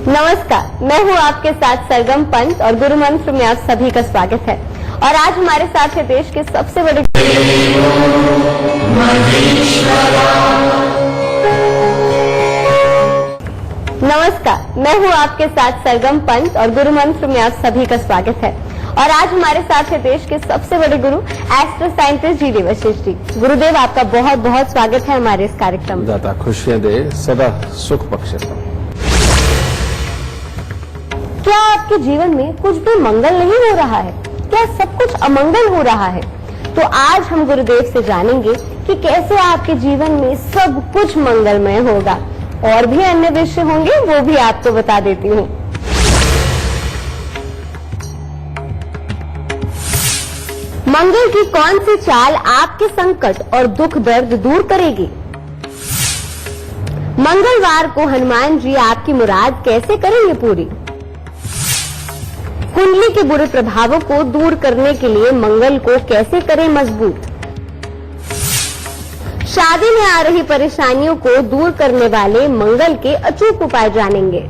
नमस्कार, मैं हूँ आपके साथ सरगम पंत और गुरु मंत्र में आप सभी का स्वागत है। और आज हमारे साथ है देश के सबसे बड़े नमस्कार, मैं हूँ आपके साथ सरगम पंत और गुरु मंत्र में आप सभी का स्वागत है। और आज हमारे साथ है देश के सबसे बड़े गुरु एस्ट्रो साइंटिस्ट जी वशिष्ठ जी। गुरुदेव, आपका बहुत बहुत स्वागत है हमारे इस कार्यक्रम में। दाता खुशियां दे, सदा सुख बख्शे। क्या आपके जीवन में कुछ भी मंगल नहीं हो रहा है? क्या सब कुछ अमंगल हो रहा है? तो आज हम गुरुदेव से जानेंगे कि कैसे आपके जीवन में सब कुछ मंगलमय होगा। और भी अन्य विषय होंगे, वो भी आपको बता देती हूँ। मंगल की कौन सी चाल आपके संकट और दुख दर्द दूर करेगी? मंगलवार को हनुमान जी आपकी मुराद कैसे करेंगे पूरी? कुंडली के बुरे प्रभावों को दूर करने के लिए मंगल को कैसे करें मजबूत? शादी में आ रही परेशानियों को दूर करने वाले मंगल के अचूक उपाय जानेंगे।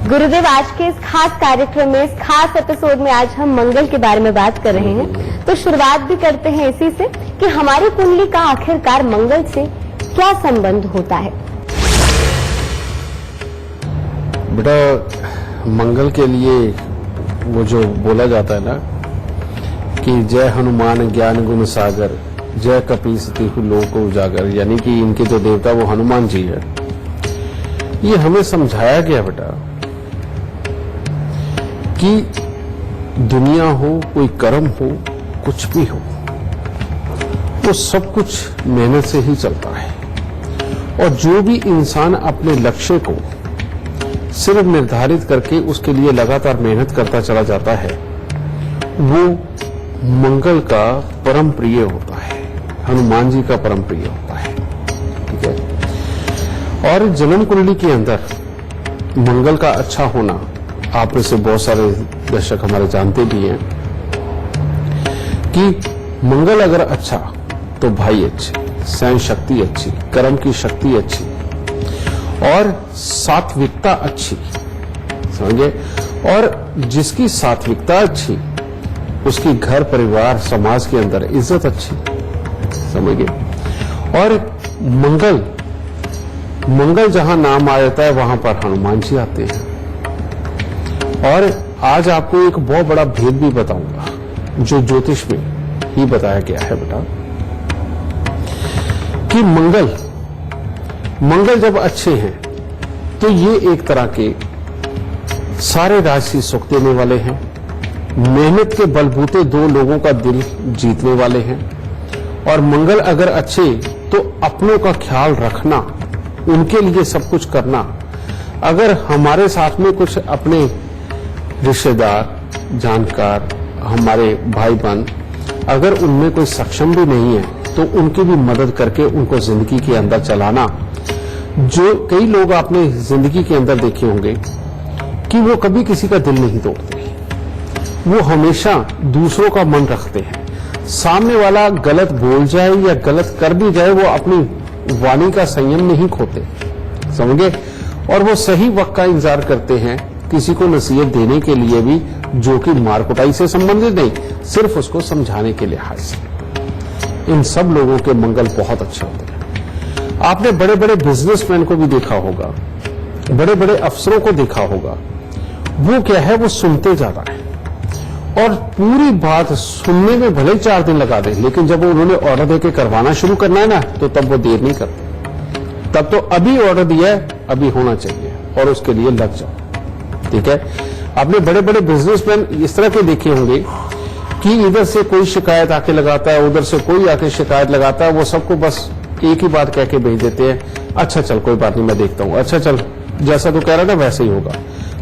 गुरुदेव, आज के इस खास कार्यक्रम में, इस खास एपिसोड में आज हम मंगल के बारे में बात कर रहे हैं। तो शुरुआत भी करते हैं इसी से कि हमारी कुंडली का आखिरकार मंगल से क्या संबंध होता है। बेटा, मंगल के लिए वो जो बोला जाता है ना कि जय हनुमान ज्ञान गुण सागर, जय कपीसति लोक उजागर, यानी कि इनके जो देवता वो हनुमान जी है। ये हमें समझाया गया बेटा कि दुनिया हो, कोई कर्म हो, कुछ भी हो, वो सब कुछ मेहनत से ही चलता है। और जो भी इंसान अपने लक्ष्य को सिर्फ निर्धारित करके उसके लिए लगातार मेहनत करता चला जाता है, वो मंगल का परम प्रिय होता है, हनुमान जी का परम प्रिय होता है। ठीक है। और जन्म कुंडली के अंदर मंगल का अच्छा होना, आप में से बहुत सारे दर्शक हमारे जानते भी हैं कि मंगल अगर अच्छा तो भाई अच्छे, सहन शक्ति अच्छी, कर्म की शक्ति अच्छी और सात्विकता अच्छी, समझे। और जिसकी सात्विकता अच्छी, उसकी घर परिवार समाज के अंदर इज्जत अच्छी, समझिए। और मंगल जहां नाम आ जाता है वहां पर हनुमान जी आते हैं। और आज आपको एक बहुत बड़ा भेद भी बताऊंगा जो ज्योतिष में ही बताया गया है बेटा, कि मंगल जब अच्छे हैं तो ये एक तरह के सारे राशि सुख देने वाले हैं, मेहनत के बलबूते दो लोगों का दिल जीतने वाले हैं। और मंगल अगर अच्छे तो अपनों का ख्याल रखना, उनके लिए सब कुछ करना। अगर हमारे साथ में कुछ अपने रिश्तेदार, जानकार, हमारे भाई बहन, अगर उनमें कोई सक्षम भी नहीं है तो उनकी भी मदद करके उनको जिंदगी के अंदर चलाना। जो कई लोग आपने जिंदगी के अंदर देखे होंगे कि वो कभी किसी का दिल नहीं तोड़ते, वो हमेशा दूसरों का मन रखते हैं। सामने वाला गलत बोल जाए या गलत कर भी जाए, वो अपनी वाणी का संयम नहीं खोते, समझे। और वो सही वक्त का इंतजार करते हैं, किसी को नसीहत देने के लिए भी, जो कि मार कुटाई से संबंधित नहीं, सिर्फ उसको समझाने के लिहाज से। इन सब लोगों के मंगल बहुत अच्छे होते हैं। आपने बड़े बड़े बिजनेसमैन को भी देखा होगा, बड़े बड़े अफसरों को देखा होगा। वो क्या है, वो सुनते ज्यादा है और पूरी बात सुनने में भले 4 दिन लगा दे, लेकिन जब उन्होंने ऑर्डर देके करवाना शुरू करना है ना, तो तब वो देर नहीं करते। तब तो अभी ऑर्डर दिया है, अभी होना चाहिए और उसके लिए लग जाओ। ठीक है। आपने बड़े बड़े बिजनेसमैन इस तरह के देखे होंगे कि इधर से कोई शिकायत आके लगाता है, उधर से कोई आके शिकायत लगाता है, वो सबको बस एक ही बात कह के भेज देते हैं, अच्छा चल कोई बात नहीं मैं देखता हूं, अच्छा चल जैसा तो कह रहा था वैसे ही होगा।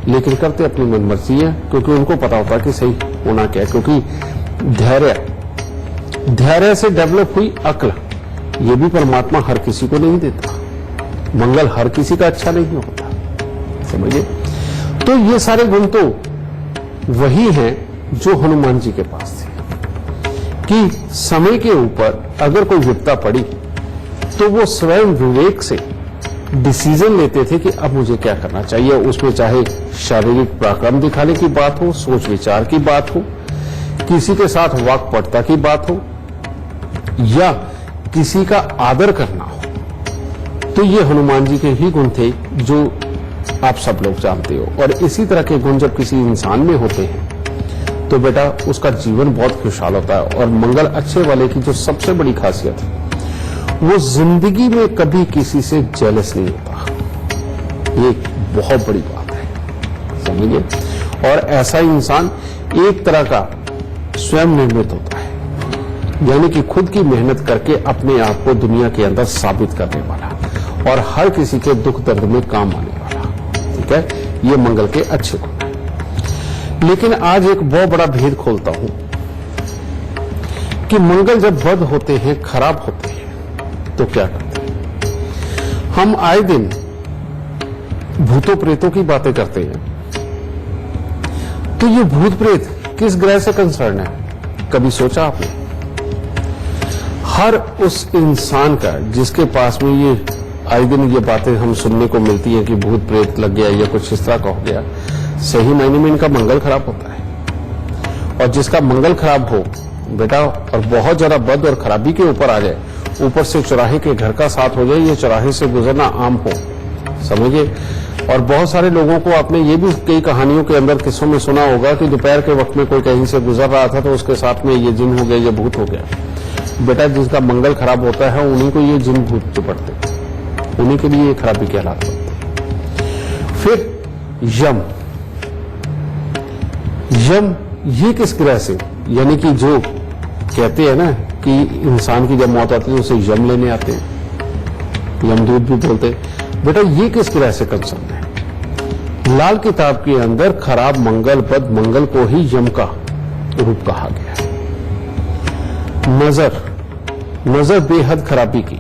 लेकिन करते अपनी मनमर्जी है, क्योंकि उनको पता होता है कि सही होना क्या है। क्योंकि धैर्य से डेवलप हुई अक्ल, ये भी परमात्मा हर किसी को नहीं देता। मंगल हर किसी का अच्छा नहीं होता, समझिए। तो ये सारे गुण तो वही हैं जो हनुमान जी के पास थे कि समय के ऊपर अगर कोई विपदा पड़ी तो वो स्वयं विवेक से डिसीजन लेते थे कि अब मुझे क्या करना चाहिए। उसमें चाहे शारीरिक पराक्रम दिखाने की बात हो, सोच विचार की बात हो, किसी के साथ वाक्पटुता की बात हो या किसी का आदर करना हो, तो ये हनुमान जी के ही गुण थे जो आप सब लोग जानते हो। और इसी तरह के गुण जब किसी इंसान में होते हैं तो बेटा उसका जीवन बहुत खुशहाल होता है। और मंगल अच्छे वाले की जो सबसे बड़ी खासियत है, वो जिंदगी में कभी किसी से जेलस नहीं होता। ये बहुत बड़ी बात है, समझिए। और ऐसा इंसान एक तरह का स्वयं निर्मित होता है, यानी कि खुद की मेहनत करके अपने आप को दुनिया के अंदर साबित करने वाला और हर किसी के दुख दर्द में काम आने वाला। ठीक है, ये मंगल के अच्छे गुण हैं। लेकिन आज एक बहुत बड़ा भेद खोलता हूं कि मंगल जब बद होते हैं, खराब होते हैं, तो क्या करते हैं। हम आए दिन भूतों प्रेतों की बातें करते हैं, तो ये भूत प्रेत किस ग्रह से कंसर्न है, कभी सोचा आपने? हर उस इंसान का जिसके पास में ये आए दिन ये बातें हम सुनने को मिलती हैं कि भूत प्रेत लग गया या कुछ इस तरह का हो गया, सही मायने में इनका मंगल खराब होता है। और जिसका मंगल खराब हो बेटा और बहुत ज्यादा बद और खराबी के ऊपर आ जाए, ऊपर से चौराहे के घर का साथ हो जाए, ये चौराहे से गुजरना आम हो, समझिए। और बहुत सारे लोगों को आपने ये भी कई कहानियों के अंदर किस्सों में सुना होगा कि दोपहर के वक्त में कोई कहीं से गुजर रहा था तो उसके साथ में ये जिन हो गया, ये भूत हो गया। बेटा जिसका मंगल खराब होता है उन्हीं को ये जिन भूत चिपटते, उन्हीं के लिए ये खराबी के हालात बनते हैं। फिर यम, यम ये किस ग्रह से, यानी कि जो कहते हैं ना कि इंसान की जब मौत आती है उसे यम लेने आते हैं, यमदूत भी बोलते हैं। बेटा ये किस ग्रह से कंसर्न है? लाल किताब के अंदर खराब मंगल पद मंगल को ही यम का रूप कहा गया है। नजर, नजर बेहद खराबी की,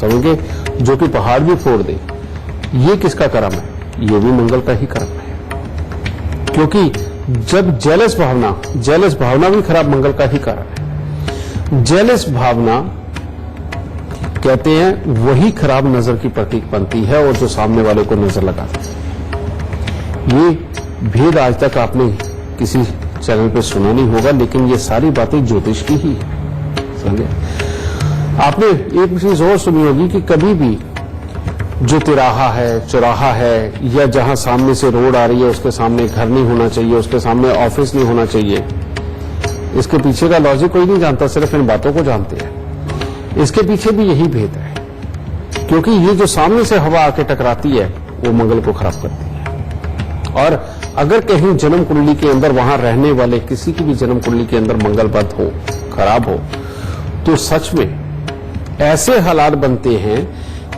समझे, जो कि पहाड़ भी फोड़ दे, ये किसका कर्म है? ये भी मंगल का ही कर्म है। क्योंकि जब जेलस भावना भी खराब मंगल का ही कारण है। जेलस भावना कहते हैं वही खराब नजर की प्रतीक बनती है और जो सामने वाले को नजर लगाती है। ये भेद आज तक आपने किसी चैनल पे सुना नहीं होगा, लेकिन ये सारी बातें ज्योतिष की ही है, समझे। आपने एक चीज और सुनी होगी कि कभी भी जो तिराहा है, चौराहा है, या जहां सामने से रोड आ रही है उसके सामने घर नहीं होना चाहिए, उसके सामने ऑफिस नहीं होना चाहिए। इसके पीछे का लॉजिक कोई नहीं जानता, सिर्फ इन बातों को जानते हैं। इसके पीछे भी यही भेद है, क्योंकि ये जो सामने से हवा आके टकराती है वो मंगल को खराब करती है। और अगर कहीं जन्म कुंडली के अंदर वहां रहने वाले किसी की भी जन्म कुंडली के अंदर मंगल बद हो, खराब हो, तो सच में ऐसे हालात बनते हैं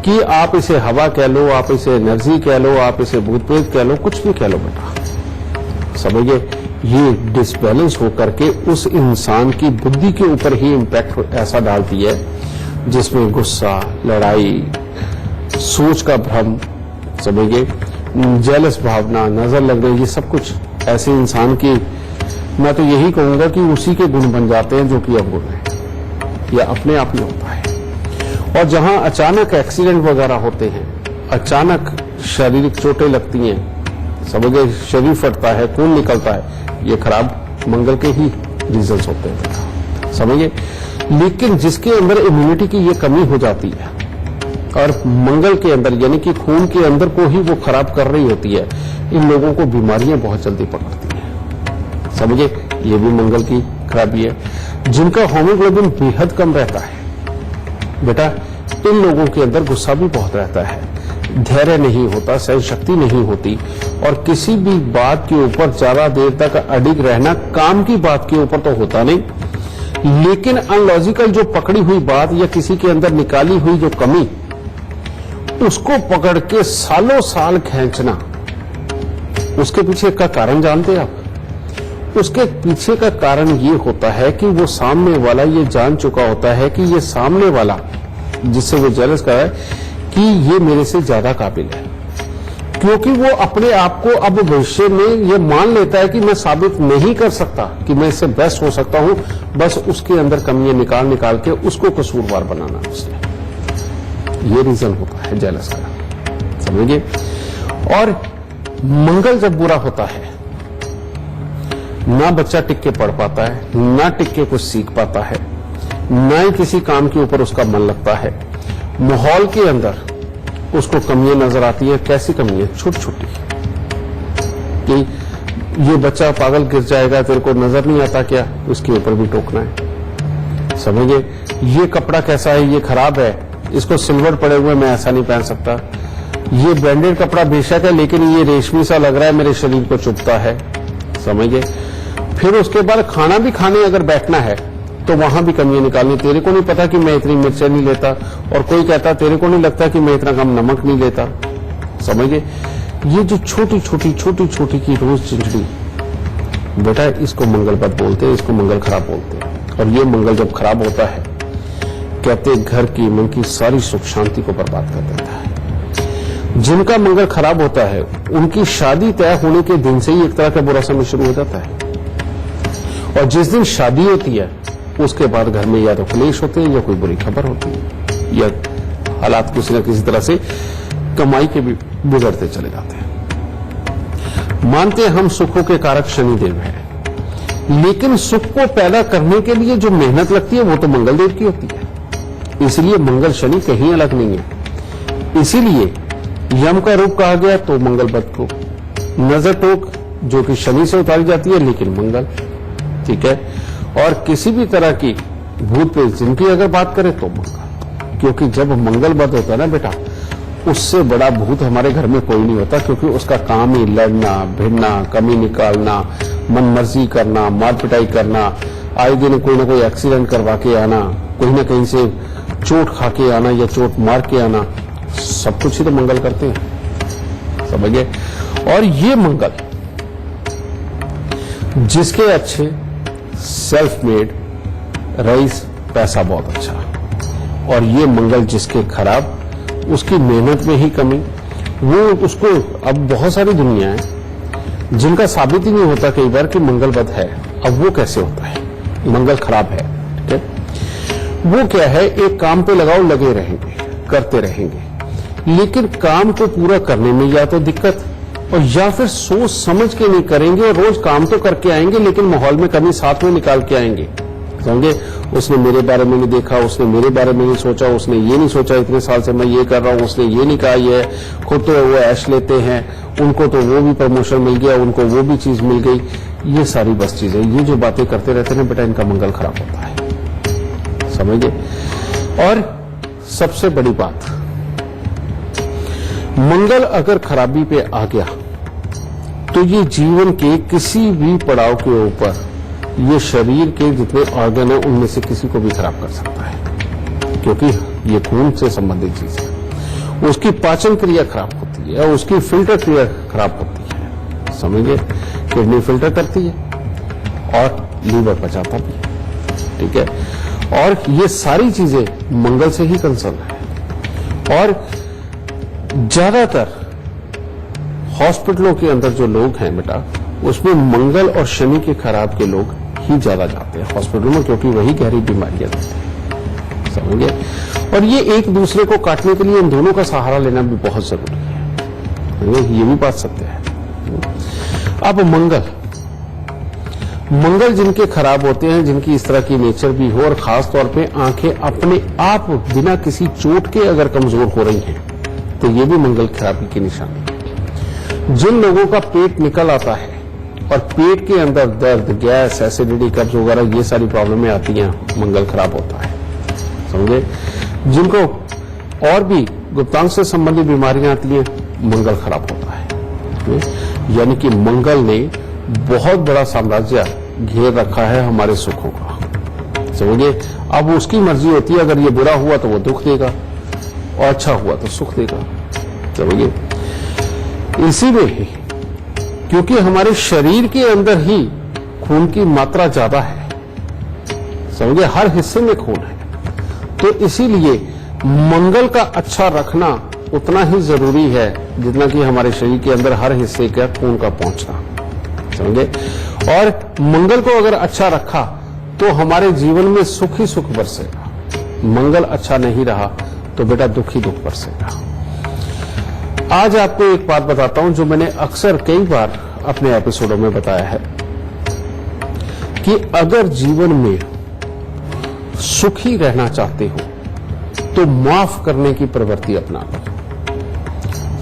कि आप इसे हवा कह लो, आप इसे एनर्जी कह लो, आप इसे भूत प्रेत कह लो, कुछ भी कह लो बेटा, समझिए। ये डिसबैलेंस होकर के उस इंसान की बुद्धि के ऊपर ही इंपैक्ट ऐसा डालती है जिसमें गुस्सा, लड़ाई, सोच का भ्रम, समझिए, जेलस भावना, नजर लगना, ये सब कुछ ऐसे इंसान की, मैं तो यही कहूंगा कि उसी के गुण बन जाते हैं जो कि अवगुण है, या अपने आप में होता है। और जहां अचानक एक्सीडेंट वगैरह होते हैं, अचानक शारीरिक चोटें लगती हैं, समझिए, शरीर फटता है, खून निकलता है, ये खराब मंगल के ही रीजंस होते हैं, समझिए। लेकिन जिसके अंदर इम्यूनिटी की ये कमी हो जाती है और मंगल के अंदर यानी कि खून के अंदर को ही वो खराब कर रही होती है, इन लोगों को बीमारियां बहुत जल्दी पकड़ती हैं, समझिए। ये भी मंगल की खराबी है। जिनका हीमोग्लोबिन बेहद कम रहता है बेटा, इन लोगों के अंदर गुस्सा भी बहुत रहता है, धैर्य नहीं होता, सहन शक्ति नहीं होती, और किसी भी बात के ऊपर ज्यादा देर तक अडिग रहना, काम की बात के ऊपर तो होता नहीं, लेकिन अनलॉजिकल जो पकड़ी हुई बात या किसी के अंदर निकाली हुई जो कमी, उसको पकड़ के सालों साल खींचना, उसके पीछे का कारण जानते हैं आप? उसके पीछे का कारण ये होता है कि वो सामने वाला ये जान चुका होता है कि ये सामने वाला जिससे वो जेलस कर रहा है कि ये मेरे से ज्यादा काबिल है, क्योंकि वो अपने आप को अब भविष्य में ये मान लेता है कि मैं साबित नहीं कर सकता कि मैं इससे बेस्ट हो सकता हूं, बस उसके अंदर कमियां निकाल निकाल के उसको कसूरवार बनाना है उसने। ये रीजन होता है जेलस का, समझिए। और मंगल जब बुरा होता है, ना बच्चा टिक के पढ़ पाता है, ना टिक के कुछ सीख पाता है, ना ही किसी काम के ऊपर उसका मन लगता है। माहौल के अंदर उसको कमियां नजर आती है। कैसी कमियां? छोटी छोटी, कि ये बच्चा पागल गिर जाएगा, तेरे को नजर नहीं आता क्या? उसके ऊपर भी टोकना है, समझिए। ये कपड़ा कैसा है, ये खराब है, इसको सिल्वर पड़े हुए मैं ऐसा नहीं पहन सकता। ये ब्रांडेड कपड़ा बेशक है लेकिन ये रेशमी सा लग रहा है, मेरे शरीर को चुभता है, समझिए। फिर उसके बाद खाना भी खाने अगर बैठना है तो वहां भी कमियां निकालनी। तेरे को नहीं पता कि मैं इतनी मिर्चें नहीं लेता, और कोई कहता तेरे को नहीं लगता कि मैं इतना कम नमक नहीं लेता, समझिए। ये जो छोटी छोटी की रोज चिंचड़ी, बेटा इसको मंगल बद बोलते हैं, इसको मंगल खराब बोलते हैं। और ये मंगल जब खराब होता है, कहते घर की मन की सारी सुख शांति को बर्बाद कर देता है। जिनका मंगल खराब होता है उनकी शादी तय होने के दिन से ही एक तरह का बुरा समय शुरू हो जाता है। और जिस दिन शादी होती है उसके बाद घर में या तो क्लेश होते हैं या कोई बुरी खबर होती है, या हालात किसी न किसी तरह से कमाई के भी बिगड़ते चले जाते हैं। मानते हैं हम सुखों के कारक शनिदेव हैं, लेकिन सुख को पैदा करने के लिए जो मेहनत लगती है वो तो मंगल देव की होती है। इसलिए मंगल शनि कहीं अलग नहीं है। इसीलिए यम का रूप कहा गया तो मंगल बद को, नजर टोक जो कि शनि से उतारी जाती है, लेकिन मंगल, ठीक है। और किसी भी तरह की भूत प्रेत जिनकी अगर बात करें तो मंगल, क्योंकि जब मंगल बद होता है ना बेटा, उससे बड़ा भूत हमारे घर में कोई नहीं होता, क्योंकि उसका काम ही लड़ना, भिड़ना, कमी निकालना, मन मर्जी करना, मार पिटाई करना, आए दिन कोई ना कोई एक्सीडेंट करवा के आना, कहीं ना कहीं से चोट खा के आना या चोट मार के आना, सब कुछ ही तो मंगल करते हैं, समझिए। और ये मंगल जिसके अच्छे, सेल्फ मेड, रईस, पैसा बहुत अच्छा, और ये मंगल जिसके खराब, उसकी मेहनत में ही कमी, वो उसको, अब बहुत सारी दुनिया है जिनका साबित ही नहीं होता कई बार कि मंगल बद है। अब वो कैसे होता है? मंगल खराब है, ठीक है। वो क्या है, एक काम पे लगाओ, लगे रहेंगे, करते रहेंगे, लेकिन काम को पूरा करने में या तो दिक्कत, और या फिर सोच समझ के नहीं करेंगे, और रोज काम तो करके आएंगे लेकिन माहौल में कमी साथ में निकाल के आएंगे, समझे। उसने मेरे बारे में नहीं देखा, उसने मेरे बारे में नहीं सोचा, उसने ये नहीं सोचा इतने साल से मैं ये कर रहा हूं, उसने ये नहीं कहा, ये खुद तो वो ऐश लेते हैं, उनको तो वो भी प्रमोशन मिल गया, उनको वो भी चीज मिल गई। ये सारी बस चीजें, ये जो बातें करते रहते हैं बेटा, इनका मंगल खराब होता है, समझिए। और सबसे बड़ी बात, मंगल अगर खराबी पे आ गया तो ये जीवन के किसी भी पड़ाव के ऊपर, ये शरीर के जितने ऑर्गन है उनमें से किसी को भी खराब कर सकता है, क्योंकि ये खून से संबंधित चीज है। उसकी पाचन क्रिया खराब होती है, उसकी फिल्टर क्रिया खराब होती है, समझिए। किडनी फिल्टर करती है और लीवर पचाता भी है, ठीक है। और ये सारी चीजें मंगल से ही कंसर्न है। और ज्यादातर हॉस्पिटलों के अंदर जो लोग हैं बेटा, उसमें मंगल और शनि के खराब के लोग ही ज्यादा जाते हैं हॉस्पिटल में, क्योंकि वही गहरी बीमारियां देते हैं, समझिए। और ये एक दूसरे को काटने के लिए इन दोनों का सहारा लेना भी बहुत जरूरी है, ये भी बात सत्य है। अब मंगल जिनके खराब होते हैं, जिनकी इस तरह की नेचर भी हो, और खास तौर पे आंखें अपने आप बिना किसी चोट के अगर कमजोर हो रही हैं, तो ये भी मंगल खराबी की निशानी है। जिन लोगों का पेट निकल आता है और पेट के अंदर दर्द, गैस, एसिडिटी, कब्ज वगैरह ये सारी प्रॉब्लमें आती हैं, मंगल खराब होता है, समझे। जिनको और भी गुप्तांग से संबंधित बीमारियां आती हैं, मंगल खराब होता है। यानी कि मंगल ने बहुत बड़ा साम्राज्य घेर रखा है हमारे सुखों का, समझिए। अब उसकी मर्जी होती है, अगर ये बुरा हुआ तो वो दुख देगा, और अच्छा हुआ तो सुख देगा, समझिए। इसी में ही, क्योंकि हमारे शरीर के अंदर ही खून की मात्रा ज्यादा है, समझिए, हर हिस्से में खून है, तो इसीलिए मंगल का अच्छा रखना उतना ही जरूरी है जितना कि हमारे शरीर के अंदर हर हिस्से का खून का पहुंचना, समझे। और मंगल को अगर अच्छा रखा तो हमारे जीवन में सुख ही सुख बरसेगा, मंगल अच्छा नहीं रहा तो बेटा दुख ही दुख बरसेगा। आज आपको एक बात बताता हूं जो मैंने अक्सर कई बार अपने एपिसोडों में बताया है कि अगर जीवन में सुखी रहना चाहते हो तो माफ करने की प्रवृत्ति अपना लो।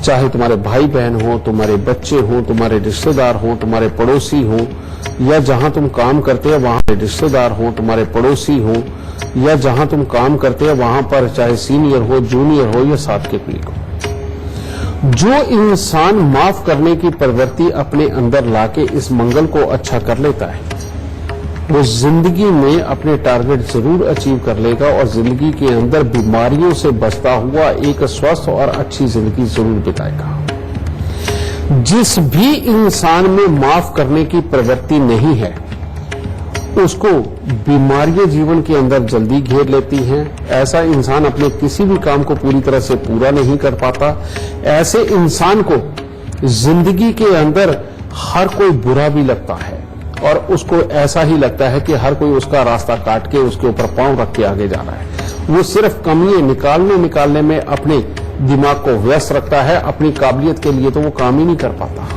चाहे तुम्हारे भाई बहन हो, तुम्हारे बच्चे हो, तुम्हारे रिश्तेदार हो, तुम्हारे पड़ोसी हो, या जहां तुम काम करते हो वहां रिश्तेदार हो, तुम्हारे पड़ोसी हो, या जहां तुम काम करते हो वहां पर चाहे सीनियर हो, जूनियर हो या साथ के कुलीग हो। जो इंसान माफ करने की प्रवृत्ति अपने अंदर लाके इस मंगल को अच्छा कर लेता है वो जिंदगी में अपने टारगेट जरूर अचीव कर लेगा और जिंदगी के अंदर बीमारियों से बचता हुआ एक स्वस्थ और अच्छी जिंदगी जरूर बिताएगा। जिस भी इंसान में माफ करने की प्रवृत्ति नहीं है उसको बीमारियां जीवन के अंदर जल्दी घेर लेती हैं। ऐसा इंसान अपने किसी भी काम को पूरी तरह से पूरा नहीं कर पाता। ऐसे इंसान को जिंदगी के अंदर हर कोई बुरा भी लगता है और उसको ऐसा ही लगता है कि हर कोई उसका रास्ता काट के उसके ऊपर पांव रख के आगे जा रहा है। वो सिर्फ कमियां निकालने में अपने दिमाग को व्यस्त रखता है, अपनी काबिलियत के लिए तो वो काम ही नहीं कर पाता।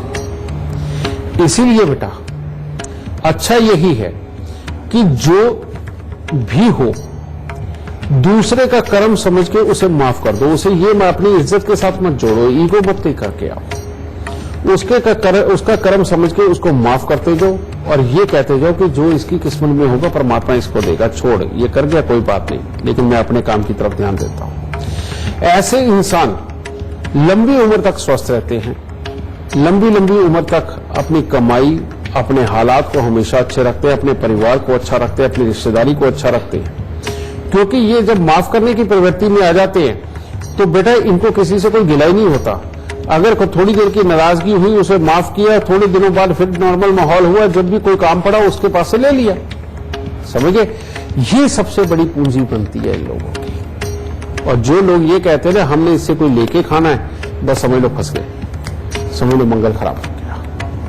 इसीलिए बेटा अच्छा यही है कि जो भी हो दूसरे का कर्म समझ के उसे माफ कर दो। उसे ये मैं अपनी इज्जत के साथ मत जोड़ो, ईगो मत करके आओ। उसका कर्म समझ के उसको माफ करते जाओ और ये कहते जाओ कि जो इसकी किस्मत में होगा परमात्मा इसको देगा, छोड़ ये कर गया कोई बात नहीं, लेकिन मैं अपने काम की तरफ ध्यान देता हूं। ऐसे इंसान लंबी उम्र तक स्वस्थ रहते हैं, लंबी उम्र तक अपनी कमाई, अपने हालात को हमेशा अच्छे रखते हैं, अपने परिवार को अच्छा रखते हैं, अपनी रिश्तेदारी को अच्छा रखते हैं। क्योंकि ये जब माफ करने की प्रवृत्ति में आ जाते हैं तो बेटा इनको किसी से कोई गिला ही नहीं होता। अगर थोड़ी देर की नाराजगी हुई उसे माफ किया, थोड़े दिनों बाद फिर नॉर्मल माहौल हुआ, जब भी कोई काम पड़ा उसके पास से ले लिया। समझे, ये सबसे बड़ी पूंजी बनती है इन लोगों की। और जो लोग ये कहते हैं हमने इससे कोई लेके खाना है, बस समझ लो फंस गए, समझ लो मंगल खराब हो गया।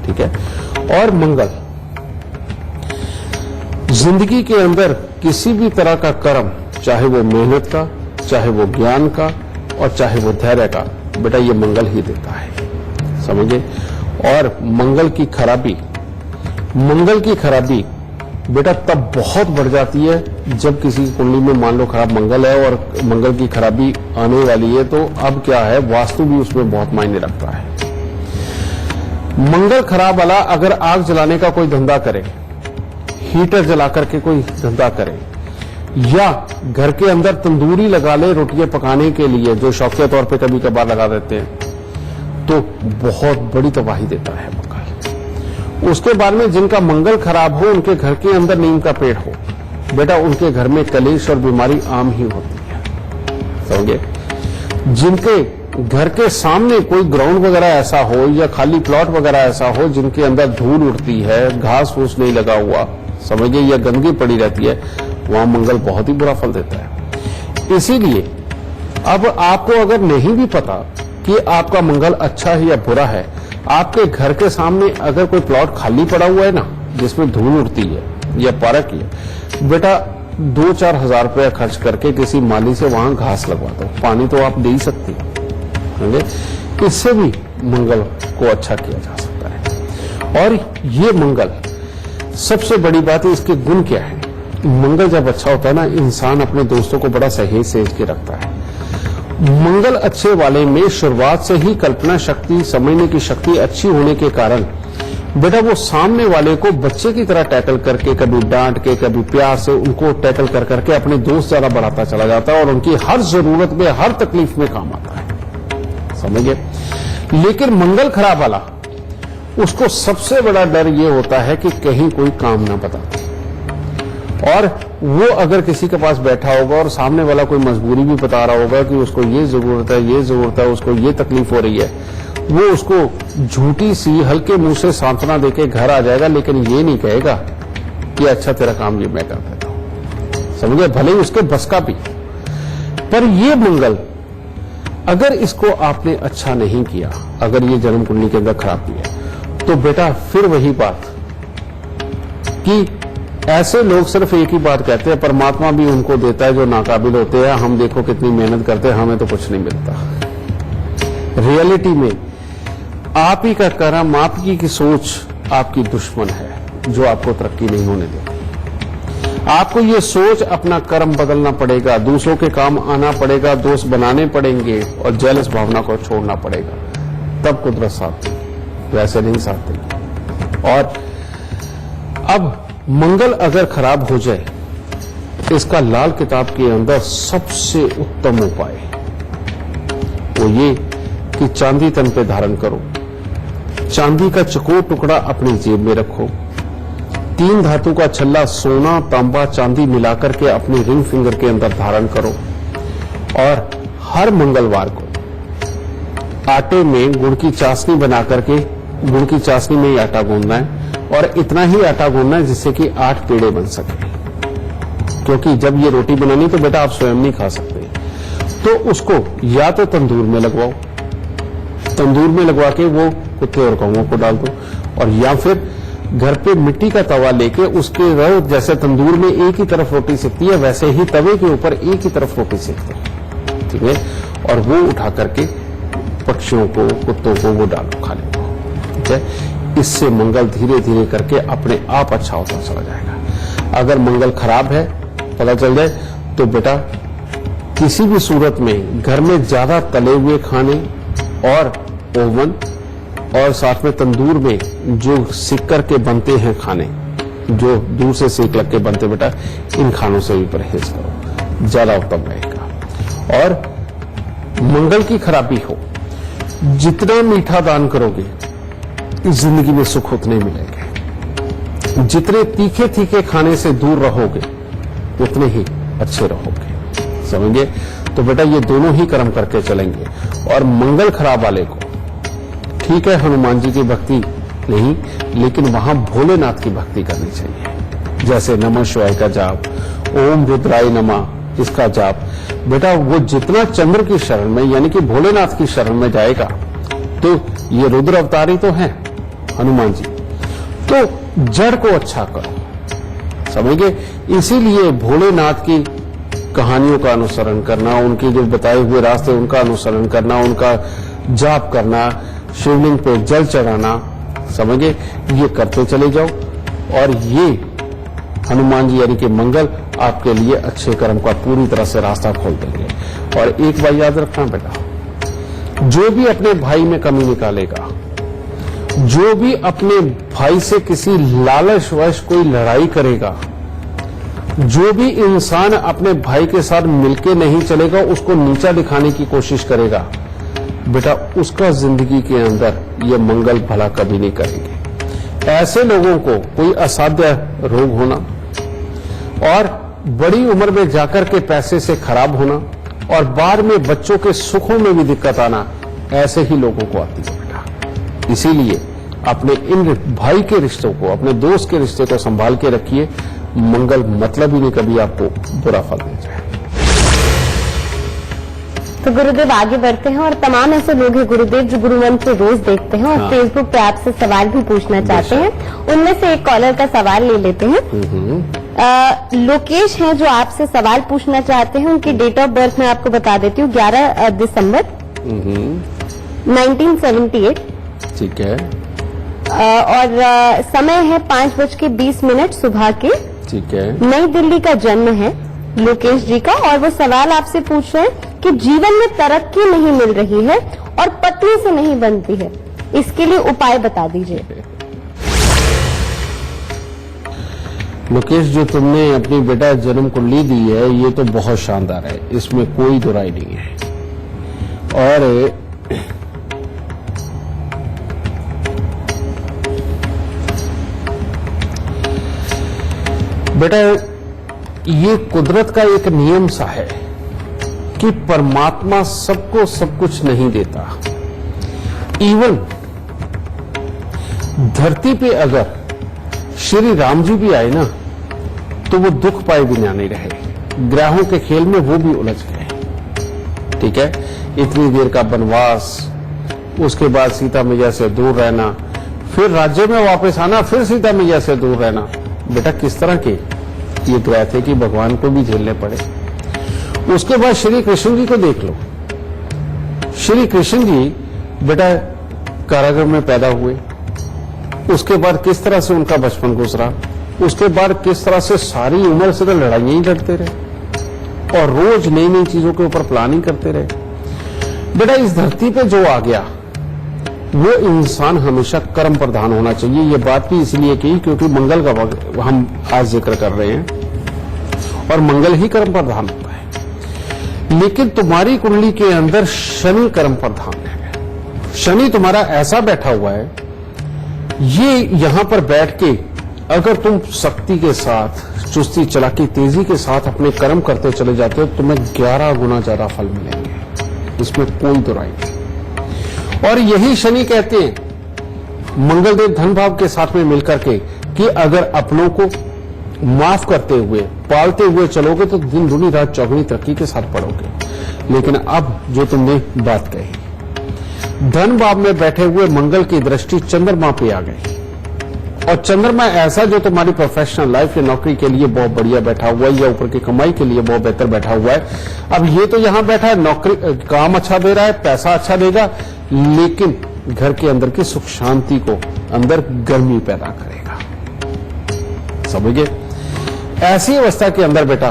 ठीक है। और मंगल जिंदगी के अंदर किसी भी तरह का कर्म, चाहे वो मेहनत का, चाहे वो ज्ञान का और चाहे वो धैर्य का, बेटा ये मंगल ही देता है, समझे। और मंगल की खराबी बेटा तब बहुत बढ़ जाती है जब किसी कुंडली में मान लो खराब मंगल है और मंगल की खराबी आने वाली है, तो अब क्या है वास्तु भी उसमें बहुत मायने रखता है। मंगल खराब वाला अगर आग जलाने का कोई धंधा करे, हीटर जला करके कोई धंधा करे, या घर के अंदर तंदूरी लगा ले रोटियां पकाने के लिए, जो शौकिया तौर पे कभी कभार लगा देते हैं, तो बहुत बड़ी तबाही देता है मंगल। उसके बाद में जिनका मंगल खराब हो उनके घर के अंदर नीम का पेड़ हो, बेटा उनके घर में कलेश और बीमारी आम ही होती है, समझे। जिनके घर के सामने कोई ग्राउंड वगैरह ऐसा हो या खाली प्लॉट वगैरह ऐसा हो जिनके अंदर धूल उड़ती है, घास फूस नहीं लगा हुआ, समझिए, या गंदगी पड़ी रहती है, वहां मंगल बहुत ही बुरा फल देता है। इसीलिए अब आपको अगर नहीं भी पता कि आपका मंगल अच्छा है या बुरा है, आपके घर के सामने अगर कोई प्लॉट खाली पड़ा हुआ है ना जिसमें धूल उड़ती है या पार्क है, बेटा 2-4 हजार रुपया खर्च करके किसी माली से वहां घास लगवा दो, पानी तो आप दे ही सकते हैं, इससे भी मंगल को अच्छा किया जा सकता है। और ये मंगल सबसे बड़ी बात है, इसके गुण क्या है। मंगल जब अच्छा होता है ना, इंसान अपने दोस्तों को बड़ा सहेज के रखता है। मंगल अच्छे वाले में शुरुआत से ही कल्पना शक्ति, समझने की शक्ति अच्छी होने के कारण बेटा वो सामने वाले को बच्चे की तरह टैकल करके, कभी डांट के, कभी प्यार से उनको टैकल कर करके अपने दोस्त ज्यादा बढ़ाता चला जाता है और उनकी हर जरूरत में, हर तकलीफ में काम आता है, समझिए। लेकिन मंगल खराब वाला, उसको सबसे बड़ा डर ये होता है कि कहीं कोई काम ना बता दे, और वो अगर किसी के पास बैठा होगा और सामने वाला कोई मजबूरी भी बता रहा होगा कि उसको ये जरूरत है, उसको ये तकलीफ हो रही है, वो उसको झूठी सी हल्के मुंह से सांत्वना देके घर आ जाएगा, लेकिन ये नहीं कहेगा कि अच्छा तेरा काम ये मैं कर देता हूं, समझे, भले ही उसके बस का भी। पर ये मंगल अगर इसको आपने अच्छा नहीं किया, अगर ये जन्म कुंडली के अंदर खराबी है, तो बेटा फिर वही बात कि ऐसे लोग सिर्फ एक ही बात कहते हैं, परमात्मा भी उनको देता है जो नाकाबिल होते हैं, हम देखो कितनी मेहनत करते हैं, हमें तो कुछ नहीं मिलता। रियलिटी में आप ही का कर्म, आप ही की सोच आपकी दुश्मन है जो आपको तरक्की नहीं होने देती। आपको ये सोच अपना कर्म बदलना पड़ेगा, दूसरों के काम आना पड़ेगा, दोस्त बनाने पड़ेंगे और जेलस भावना को छोड़ना पड़ेगा, तब कुदरत साथ देगी, वैसे नहीं साथ देगी। और अब मंगल अगर खराब हो जाए, इसका लाल किताब के अंदर सबसे उत्तम उपाय वो ये कि चांदी तन पे धारण करो, चांदी का चकोर टुकड़ा अपनी जेब में रखो, 3 धातु का छल्ला सोना, तांबा, चांदी मिलाकर के अपनी रिंग फिंगर के अंदर धारण करो और हर मंगलवार को आटे में गुड़ की चाशनी बना करके, गुड़ की चाशनी में ही आटा गूंदना है और इतना ही आटा गूंदना है जिससे कि 8 पेड़े बन सके, क्योंकि जब ये रोटी बनानी तो बेटा आप स्वयं नहीं खा सकते। तो उसको या तो तंदूर में लगवाओ, तंदूर में लगवा के वो कुत्ते और कौवों को डाल दो, और या फिर घर पे मिट्टी का तवा लेके उसके रहो, जैसे तंदूर में एक ही तरफ रोटी सेकती है वैसे ही तवे के ऊपर एक ही तरफ रोटी सेकते हैं, ठीक है, और वो उठा करके पक्षियों को, कुत्तों को वो डालो, खा लो, ठीक है। इससे मंगल धीरे धीरे करके अपने आप अच्छा होता चला जाएगा। अगर मंगल खराब है पता चल जाए तो बेटा किसी भी सूरत में घर में ज्यादा तले हुए खाने और ओवन और साथ में तंदूर में जो सिक करके बनते हैं खाने, जो दूर से सेक लग के बनते, बेटा इन खानों से भी परहेज करो, ज्यादा उत्तम रहेगा। और मंगल की खराबी हो, जितना मीठा दान करोगे जिंदगी में सुख उतने मिलेंगे, जितने तीखे तीखे खाने से दूर रहोगे उतने ही अच्छे रहोगे, समझे। तो बेटा ये दोनों ही कर्म करके चलेंगे। और मंगल खराब वाले को ठीक है हनुमान जी की भक्ति नहीं, लेकिन वहां भोलेनाथ की भक्ति करनी चाहिए, जैसे नमः शिवाय का जाप, ओम रुद्राय नमः इसका जाप। बेटा वो जितना चंद्र की शरण में यानी कि भोलेनाथ की शरण में जाएगा, तो ये रुद्र अवतारी तो हैं हनुमान जी, तो जड़ को अच्छा करो, समझे। इसीलिए भोलेनाथ की कहानियों का अनुसरण करना, उनके जो बताए हुए रास्ते उनका अनुसरण करना, उनका जाप करना, शिवलिंग पे जल चढ़ाना, समझे, ये करते चले जाओ और ये हनुमान जी यानी कि मंगल आपके लिए अच्छे कर्म का पूरी तरह से रास्ता खोल देंगे। और एक बात याद रखना बेटा, जो भी अपने भाई में कमी निकालेगा, जो भी अपने भाई से किसी लालचवश कोई लड़ाई करेगा, जो भी इंसान अपने भाई के साथ मिलके नहीं चलेगा, उसको नीचा दिखाने की कोशिश करेगा, बेटा उसका जिंदगी के अंदर ये मंगल भला कभी नहीं करेंगे। ऐसे लोगों को कोई असाध्य रोग होना और बड़ी उम्र में जाकर के पैसे से खराब होना और बाद में बच्चों के सुखों में भी दिक्कत आना, ऐसे ही लोगों को आती है बेटा। इसीलिए अपने इन भाई के रिश्तों को, अपने दोस्त के रिश्ते को संभाल के रखिए, मंगल मतलब ही नहीं कभी आपको बुरा फल दे जाए। तो गुरुदेव आगे बढ़ते हैं और तमाम ऐसे लोग हैं गुरुदेव जो गुरुमंत्र रोज देखते हैं और फेसबुक पे आपसे सवाल भी पूछना चाहते हैं। उनमें से एक कॉलर का सवाल ले लेते हैं। लोकेश हैं जो आपसे सवाल पूछना चाहते हैं, उनकी डेट ऑफ बर्थ मैं आपको बता देती हूँ, 11 दिसंबर 1978। ठीक है। और समय है 5:20 सुबह के। ठीक है। नई दिल्ली का जन्म है लोकेश जी का, और वो सवाल आपसे पूछ रहे हैं कि जीवन में तरक्की नहीं मिल रही है और पत्नी से नहीं बनती है, इसके लिए उपाय बता दीजिए। लोकेश, जो तुमने अपनी बेटा जन्म कुंडली दी है ये तो बहुत शानदार है, इसमें कोई दुराई नहीं है। और बेटा ये कुदरत का एक नियम सा है कि परमात्मा सबको सब कुछ नहीं देता। इवन धरती पे अगर श्री राम जी भी आए ना तो वो दुख पाए बिना नहीं रहे, ग्रहों के खेल में वो भी उलझ गए, ठीक है। इतनी देर का वनवास, उसके बाद सीता मैया से दूर रहना, फिर राज्य में वापस आना, फिर सीता मैया से दूर रहना। बेटा किस तरह के ये दुआ थे कि भगवान को भी झेलने पड़े। उसके बाद श्री कृष्ण जी को देख लो। श्री कृष्ण जी बेटा कारागृह में पैदा हुए, उसके बाद किस तरह से उनका बचपन गुजरा, उसके बाद किस तरह से सारी उम्र से तो लड़ाइयां ही लड़ते रहे और रोज नई नई चीजों के ऊपर प्लानिंग करते रहे। बेटा इस धरती पे जो आ गया वो इंसान हमेशा कर्म प्रधान होना चाहिए। ये बात भी इसलिए की क्योंकि मंगल का हम आज जिक्र कर रहे हैं और मंगल ही कर्म प्रधान होता है। लेकिन तुम्हारी कुंडली के अंदर शनि कर्म प्रधान है। शनि तुम्हारा ऐसा बैठा हुआ है, ये यहां पर बैठ के अगर तुम शक्ति के साथ, चुस्ती चालाकी, तेजी के साथ अपने कर्म करते चले जाते हो, तुम्हें 11 गुना ज्यादा फल मिलेंगे, इसमें कोई दुराई नहीं। और यही शनि कहते हैं मंगलदेव धन भाव के साथ में मिलकर के कि अगर अपनों को माफ करते हुए, पालते हुए चलोगे तो दिन दुनी रात चौगुनी तरक्की के साथ पढ़ोगे। लेकिन अब जो तुमने बात कही, धन भाव में बैठे हुए मंगल की दृष्टि चंद्रमा पे आ गई और चंद्रमा ऐसा जो तुम्हारी प्रोफेशनल लाइफ या नौकरी के लिए बहुत बढ़िया बैठा हुआ है या ऊपर की कमाई के लिए बहुत बेहतर बैठा हुआ है। अब ये तो यहां बैठा है, नौकरी काम अच्छा दे रहा है, पैसा अच्छा देगा, लेकिन घर के अंदर की सुख शांति को अंदर गर्मी पैदा करेगा। समझिए, ऐसी अवस्था के अंदर बेटा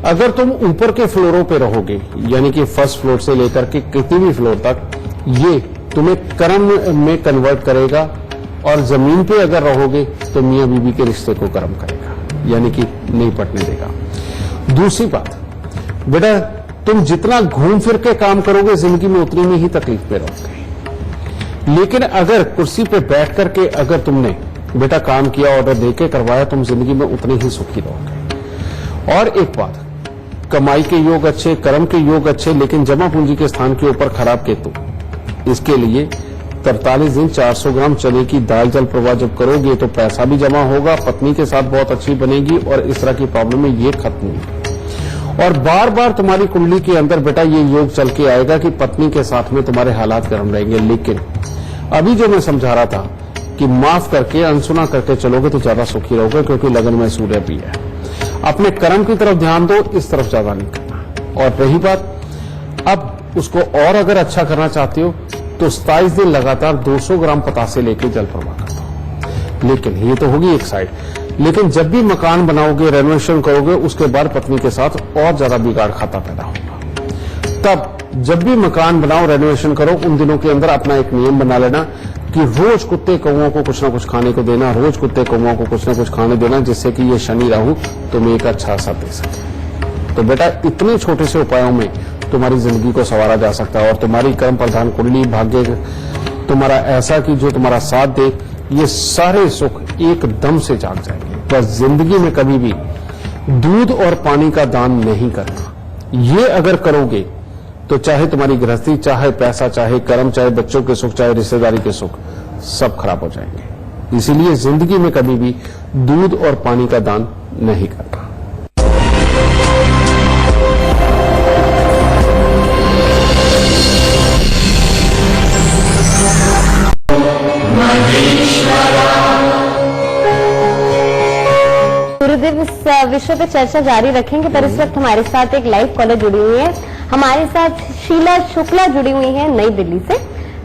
अगर तुम ऊपर के फ्लोरों पे रहोगे, यानी कि फर्स्ट फ्लोर से लेकर के किसी भी फ्लोर तक, ये तुम्हें कर्म में कन्वर्ट करेगा और जमीन पे अगर रहोगे तो मियां बीबी के रिश्ते को कर्म करेगा, यानी कि नहीं पटने देगा। दूसरी बात बेटा, तुम जितना घूम फिर के काम करोगे जिंदगी में उतनी में ही तकलीफ पे रहोगे। लेकिन अगर कुर्सी पे बैठ करके अगर तुमने बेटा काम किया, ऑर्डर देके करवाया, तुम जिंदगी में उतने ही सुखी रहोगे। और एक बात, कमाई के योग अच्छे, कर्म के योग अच्छे, लेकिन जमा पूंजी के स्थान के ऊपर खराब केतु। इसके लिए 43 दिन 400 ग्राम चने की दाल जल प्रवाह जब करोगे तो पैसा भी जमा होगा, पत्नी के साथ बहुत अच्छी बनेगी और इस तरह की प्रॉब्लम है ये खत्म होगी। और बार बार तुम्हारी कुंडली के अंदर बेटा ये योग चल के आएगा कि पत्नी के साथ में तुम्हारे हालात गर्म रहेंगे। लेकिन अभी जो मैं समझा रहा था कि माफ करके, अनसुना करके चलोगे तो ज्यादा सुखी रहोगे, क्योंकि लगन में सूर्य भी है। अपने कर्म की तरफ ध्यान दो, इस तरफ ज्यादा नहीं करना। और रही बात, अब उसको और अगर अच्छा करना चाहते हो तो 27 दिन लगातार 200 ग्राम पतासे लेके जल प्रवाह कर दो। लेकिन ये तो होगी एक साइड, लेकिन जब भी मकान बनाओगे, रेनोवेशन करोगे, उसके बाद पत्नी के साथ और ज्यादा बिगाड़ खाता पैदा होगा। तब जब भी मकान बनाओ, रेनोवेशन करो, उन दिनों के अंदर अपना एक नियम बना लेना कि रोज कुत्ते कौओं को कुछ ना कुछ खाने को देना, रोज कुत्ते कौओं को कुछ ना कुछ खाने देना, जिससे कि ये शनि राहु तुम्हें एक अच्छा असर दे सके। तो बेटा इतने छोटे से उपायों में तुम्हारी जिंदगी को संवारा जा सकता है और तुम्हारी कर्म प्रधान कुंडली, भाग्य तुम्हारा ऐसा कि जो तुम्हारा साथ दे, ये सारे सुख एकदम से जाग जाएंगे। बस जिंदगी में कभी भी दूध और पानी का दान नहीं करना। ये अगर करोगे तो चाहे तुम्हारी गृहस्थी, चाहे पैसा, चाहे कर्म, चाहे बच्चों के सुख, चाहे रिश्तेदारी के सुख, सब खराब हो जाएंगे। इसीलिए जिंदगी में कभी भी दूध और पानी का दान नहीं करना। गुरुदेव, इस विषय पे चर्चा जारी रखेंगे, पर इस वक्त हमारे साथ एक लाइव कॉलर जुड़ी हुई है। हमारे साथ शीला शुक्ला जुड़ी हुई है नई दिल्ली से।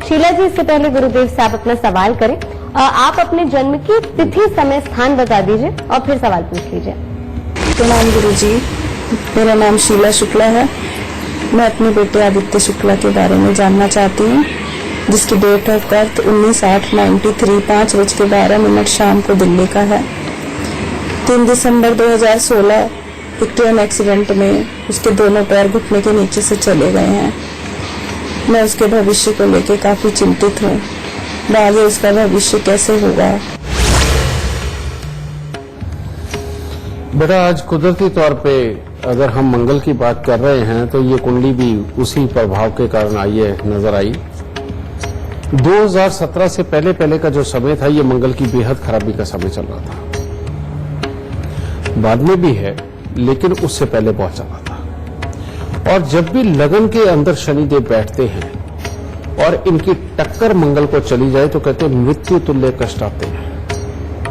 शीला जी, इससे पहले गुरुदेव से आप अपना सवाल करें, आप अपने जन्म की तिथि, समय, स्थान बता दीजिए और फिर सवाल पूछ लीजिए। प्रणाम गुरु जी, मेरा नाम शीला शुक्ला है। मैं अपने बेटे आदित्य शुक्ला के बारे में जानना चाहती हूँ, जिसकी डेट ऑफ बर्थ 19/8/93 5:12 शाम को दिल्ली का है। 3 दिसंबर 2016 एक ट्रेन एक्सीडेंट में उसके दोनों पैर घुटने के नीचे से चले गए हैं। मैं उसके भविष्य को लेकर काफी चिंतित हूँ। आगे उसका भविष्य कैसे होगा? बेटा आज कुदरती तौर पे अगर हम मंगल की बात कर रहे हैं तो ये कुंडली भी उसी प्रभाव के कारण आई है, नजर आई। 2017 से पहले का जो समय था, ये मंगल की बेहद खराबी का समय चल रहा था। बाद में भी है, लेकिन उससे पहले बहुत चला था। और जब भी लगन के अंदर शनिदेव बैठते हैं और इनकी टक्कर मंगल को चली जाए तो कहते हैं मृत्यु तुल्य कष्ट आते हैं,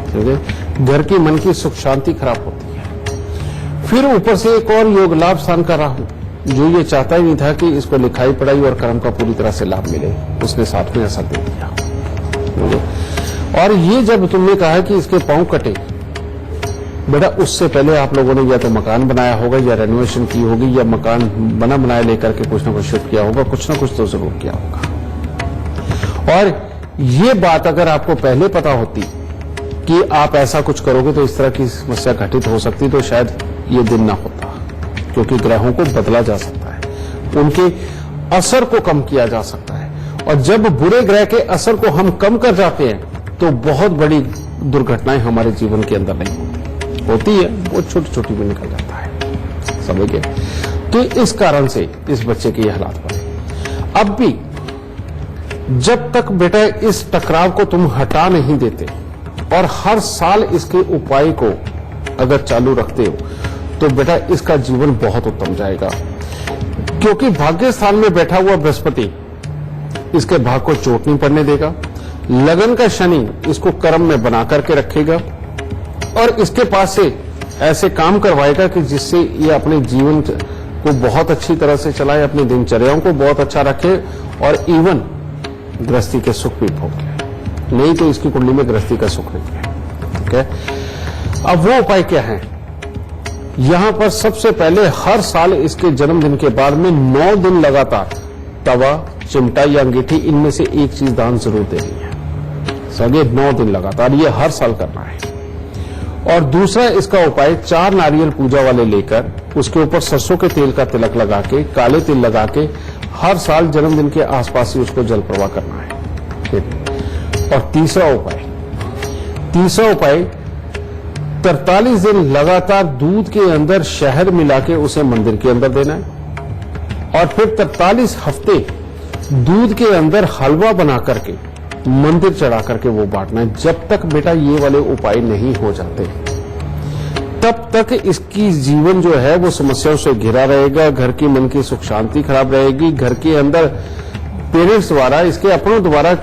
ठीक है? घर की मन की सुख शांति खराब होती है। फिर ऊपर से एक और योग लाभ स्थान का राहु, जो ये चाहता ही नहीं था कि इसको लिखाई पढ़ाई और कर्म का पूरी तरह से लाभ मिले, उसने साथ में असर दे दिया, ठीक है? और ये जब तुमने कहा कि इसके पांव कटे, बेटा उससे पहले आप लोगों ने या तो मकान बनाया होगा या रेनोवेशन की होगी या मकान बना बनाया लेकर के कुछ ना कुछ शिफ्ट किया होगा, कुछ ना कुछ तो जरूर किया होगा। और ये बात अगर आपको पहले पता होती कि आप ऐसा कुछ करोगे तो इस तरह की समस्या घटित हो सकती, तो शायद ये दिन ना होता, क्योंकि ग्रहों को बदला जा सकता है, उनके असर को कम किया जा सकता है। और जब बुरे ग्रह के असर को हम कम कर जाते हैं तो बहुत बड़ी दुर्घटनाएं हमारे जीवन के अंदर नहीं होती है, वो छोटी छोटी भी निकल जाता है, समझ गए? तो इस कारण से इस बच्चे के ये हालात बने। अब भी जब तक बेटा इस टकराव को तुम हटा नहीं देते और हर साल इसके उपाय को अगर चालू रखते हो तो बेटा इसका जीवन बहुत उत्तम जाएगा, क्योंकि भाग्य स्थान में बैठा हुआ बृहस्पति इसके भाग को चोट नहीं पड़ने देगा। लगन का शनि इसको कर्म में बना करके रखेगा और इसके पास से ऐसे काम करवाएगा कि जिससे ये अपने जीवन को बहुत अच्छी तरह से चलाए, अपनी दिनचर्याओं को बहुत अच्छा रखे और इवन गृहस्थी के सुख भी भोगे। नहीं तो इसकी कुंडली में गृहस्थी का सुख नहीं है, ठीक है? अब वो उपाय क्या है? यहां पर सबसे पहले हर साल इसके जन्मदिन के बाद में 9 दिन लगातार तवा, चिमटा या अंगीठी इनमें से एक चीज दान जरूर देनी है, समझे? 9 दिन लगातार, ये हर साल करना है। और दूसरा इसका उपाय 4 नारियल पूजा वाले लेकर उसके ऊपर सरसों के तेल का तिलक लगा के, काले तिल लगा के हर साल जन्मदिन के आसपास ही उसको जल प्रवाह करना है। और तीसरा उपाय 43 दिन लगातार दूध के अंदर शहद मिला के उसे मंदिर के अंदर देना है और फिर 43 हफ्ते दूध के अंदर हलवा बना करके मंदिर चढ़ा करके वो बांटना है। जब तक बेटा ये वाले उपाय नहीं हो जाते तब तक इसकी जीवन जो है वो समस्याओं से घिरा रहेगा, घर की मन की सुख शांति खराब रहेगी, घर के अंदर पेरेंट्स द्वारा, इसके अपनों द्वारा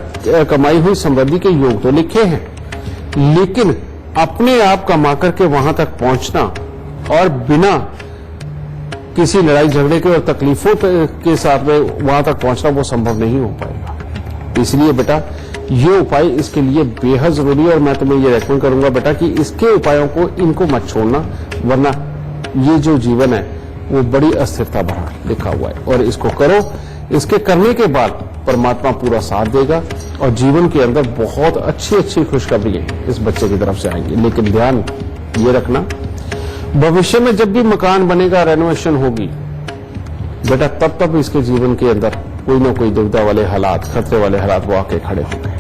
कमाई हुई समृद्धि के योग तो लिखे हैं, लेकिन अपने आप कमा करके वहां तक पहुंचना और बिना किसी लड़ाई झगड़े के और तकलीफों के साथ में वहां तक पहुंचना वो संभव नहीं हो पाएगा। इसलिए बेटा ये उपाय इसके लिए बेहद जरूरी है और मैं तुम्हें ये रेकमेंड करूंगा बेटा कि इसके उपायों को इनको मत छोड़ना, वरना ये जो जीवन है वो बड़ी अस्थिरता भरा लिखा हुआ है। और इसको करो, इसके करने के बाद परमात्मा पूरा साथ देगा और जीवन के अंदर बहुत अच्छी अच्छी खुशखबरियां इस बच्चे की तरफ से आएंगी। लेकिन ध्यान ये रखना, भविष्य में जब भी मकान बनेगा, रेनोवेशन होगी बेटा, तब इसके जीवन के अंदर कोई ना कोई दुविधा वाले हालात, खतरे वाले हालात वो आके खड़े होंगे।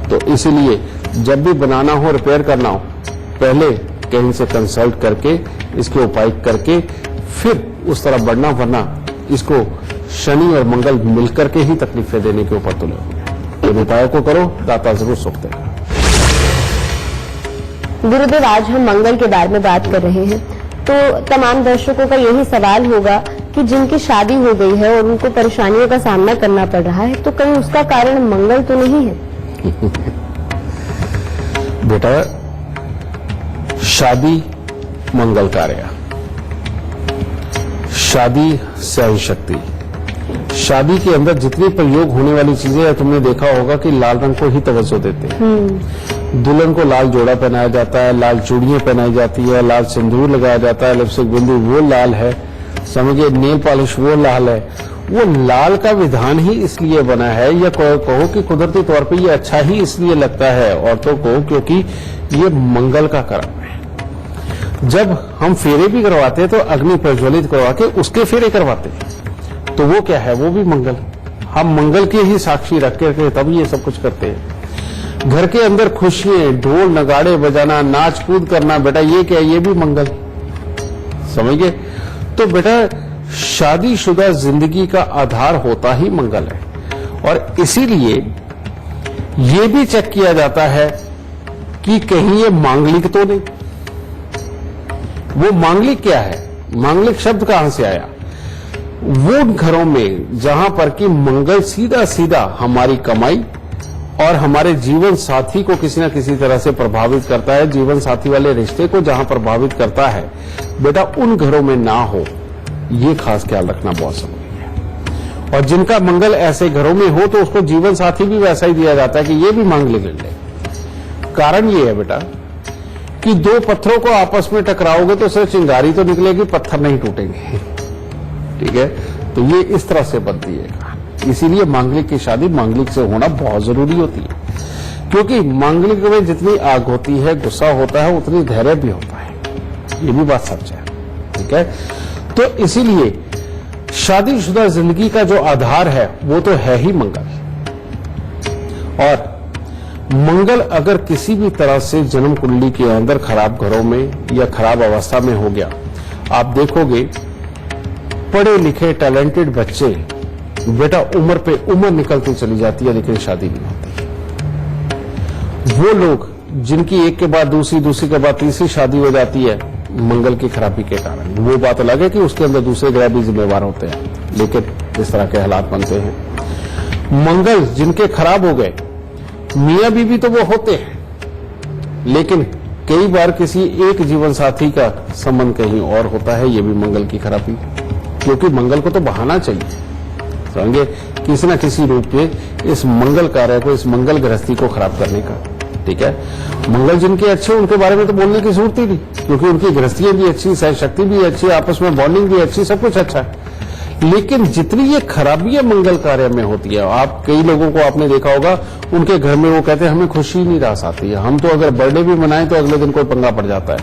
तो इसीलिए जब भी बनाना हो, रिपेयर करना हो, पहले कहीं से कंसल्ट करके इसके उपाय करके फिर उस तरफ बढ़ना, वरना इसको शनि और मंगल मिलकर के ही तकलीफें देने के ऊपर तुले होंगे। इन उपायों को करो, दाता जरूर सुख देगा। गुरुदेव, आज हम मंगल के बारे में बात कर रहे हैं, तो तमाम दर्शकों का यही सवाल होगा कि जिनकी शादी हो गई है और उनको परेशानियों का सामना करना पड़ रहा है, तो कहीं उसका कारण मंगल तो नहीं है? बेटा, शादी मंगल कार्य, शादी सहन शक्ति, शादी के अंदर जितनी प्रयोग होने वाली चीजें है, तुमने देखा होगा कि लाल रंग को ही तवज्जो देते हैं। दुल्हन को लाल जोड़ा पहनाया जाता है, लाल चूड़ियां पहनाई जाती है, लाल सिंदूर लगाया जाता है, लिपस्टिक बिंदी वो लाल है, समझिए नेल पॉलिश वो लाल है। वो लाल का विधान ही इसलिए बना है, या कहो कि कुदरती तौर पे ये अच्छा ही इसलिए लगता है औरतों को, क्योंकि ये मंगल का कर्म है। जब हम फेरे भी करवाते हैं तो अग्नि प्रज्वलित करवा के उसके फेरे करवाते हैं, तो वो क्या है, वो भी मंगल। हम मंगल के ही साक्षी रख के तब ये सब कुछ करते हैं। घर के अंदर खुशियां, ढोल नगाड़े बजाना, नाच कूद करना, बेटा ये क्या है, ये भी मंगल, समझ गए? तो बेटा शादीशुदा जिंदगी का आधार होता ही मंगल है, और इसीलिए ये भी चेक किया जाता है कि कहीं ये मांगलिक तो नहीं। वो मांगलिक क्या है, मांगलिक शब्द कहां से आया? वो घरों में जहां पर कि मंगल सीधा सीधा हमारी कमाई और हमारे जीवन साथी को किसी न किसी तरह से प्रभावित करता है, जीवन साथी वाले रिश्ते को जहां प्रभावित करता है, बेटा उन घरों में ना हो, ये खास ख्याल रखना बहुत जरूरी है। और जिनका मंगल ऐसे घरों में हो तो उसको जीवन साथी भी वैसा ही दिया जाता है कि ये भी मांग ले। कारण ये है बेटा कि दो पत्थरों को आपस में टकराओगे तो सिर्फ चिंगारी तो निकलेगी, पत्थर नहीं टूटेंगे। ठीक है, तो ये इस तरह से बनती है। इसीलिए मांगलिक की शादी मांगलिक से होना बहुत जरूरी होती है, क्योंकि मांगलिक में जितनी आग होती है, गुस्सा होता है, उतनी धैर्य भी होता है। ये भी बात सच है। ठीक है, तो इसीलिए शादीशुदा जिंदगी का जो आधार है वो तो है ही मंगल। और मंगल अगर किसी भी तरह से जन्म कुंडली के अंदर खराब घरों में या खराब अवस्था में हो गया, आप देखोगे पढ़े लिखे टैलेंटेड बच्चे बेटा उम्र पे उम्र निकलती चली जाती है, लेकिन शादी नहीं होती। वो लोग जिनकी एक के बाद दूसरी, दूसरी के बाद तीसरी शादी हो जाती है मंगल की खराबी के कारण, वो बात अलग है कि उसके अंदर दूसरे ग्रह भी जिम्मेवार होते हैं, लेकिन इस तरह के हालात बनते हैं। मंगल जिनके खराब हो गए, मियां बीवी तो वो होते हैं, लेकिन कई बार किसी एक जीवन साथी का संबंध कहीं और होता है, ये भी मंगल की खराबी। क्योंकि मंगल को तो बहाना चाहिए, समझे, किसी न किसी रूप में इस मंगल कार्य को, इस मंगल गृहस्थी को खराब करने का। ठीक है, मंगल जिनके अच्छे उनके बारे में तो बोलने की जरूरत ही नहीं, क्योंकि उनकी गृहस्थियां भी अच्छी, सहन शक्ति भी अच्छी, आपस में बॉन्डिंग भी अच्छी, सब कुछ अच्छा है। लेकिन जितनी ये खराबियां मंगल कार्य में होती है, आप कई लोगों को आपने देखा होगा, उनके घर में वो कहते हैं हमें खुशी नहीं रास आती है, हम तो अगर बर्थडे भी मनाएं तो अगले दिन कोई पंगा पड़ जाता है,